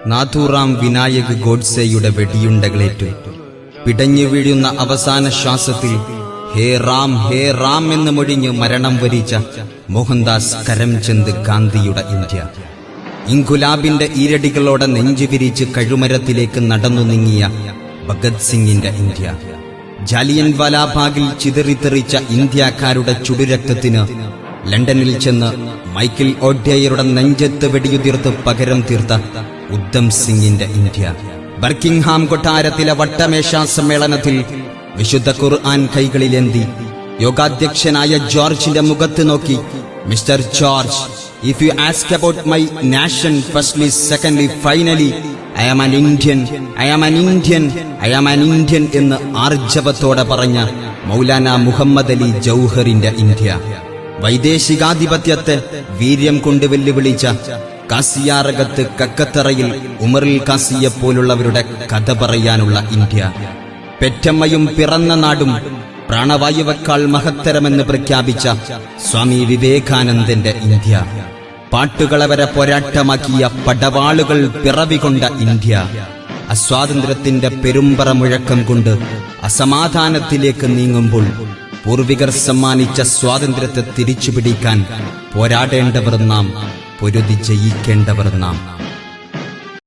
നാഥൂറാം വിനായക് ഗോഡ്സെയുടെ വെടിയുണ്ടകളേറ്റു പിടഞ്ഞു വീഴുന്ന അവസാന ശ്വാസത്തിൽ ഹേ റാം എന്ന് മൊഴിഞ്ഞ് മരണം വരിച്ച മോഹൻദാസ് കരംചന്ദ് ഗാന്ധിയുടെ ഇന്ത്യ. ഇൻകുലാബിന്റെ ഈരടികളോടെ നെഞ്ചുവിരിച്ച് കഴുമരത്തിലേക്ക് നടന്നു നീങ്ങിയ ഭഗത് സിംഗിന്റെ ഇന്ത്യ. ജാലിയൻ വാലാബാഗിൽ ചിതറിത്തെറിച്ച ഇന്ത്യക്കാരുടെ ചുടുരക്തത്തിന് ലണ്ടനിൽ ചെന്ന് മൈക്കിൾ ഓഡ്യയുടെ നെഞ്ചത്ത് വെടിയുതിർത്ത് പകരം തീർത്ത ഉദ്ധം സിംഗിന്റെ ഇന്ത്യ. ബർക്കിംഗ്ഹാം കൊട്ടാരത്തിലെ വട്ടമേശാ സമ്മേളനത്തിൽ വിശുദ്ധ ഖുർആൻ കൈകളിലേന്തി യോഗാധ്യക്ഷനായ ജോർജിന്റെ മുഖത്ത് നോക്കി, mister George, if you ask about my nation, firstly, secondly, finally, I am an Indian, I am an Indian, I am an Indian എന്ന് ആർജവത്തോടെ പറഞ്ഞ മൗലാന മുഹമ്മദ് അലി ജൗഹറിന്റെ ഇന്ത്യ. വൈദേശികാധിപത്യത്തെ വീര്യം കൊണ്ട് വെല്ലുവിളിച്ച കാസിയാറകത്ത് കക്കത്തറയിൽ ഉമറുൽ കാസിയെ പോലുള്ളവരുടെ കഥ പറയാനുള്ള ഇന്ത്യ. പെറ്റമ്മയും പിറന്ന നാടും പ്രാണവായുവെക്കാൾ മഹത്തരമെന്ന് പ്രഖ്യാപിച്ച സ്വാമി വിവേകാനന്ദന്റെ ഇന്ത്യ. പാട്ടുകളെ വരെ പോരാട്ടമാക്കിയ പടവാളുകൾ പിറവികൊണ്ട ഇന്ത്യ. അസ്വാതന്ത്ര്യത്തിന്റെ പെരുമ്പറ മുഴക്കം കൊണ്ട് അസമാധാനത്തിലേക്ക് നീങ്ങുമ്പോൾ പൂർവികർ സമ്മാനിച്ച സ്വാതന്ത്ര്യത്തെ തിരിച്ചുപിടിക്കാൻ പോരാടേണ്ടവർ നാം, പൊരുതി ജയിക്കേണ്ടവർ നാം.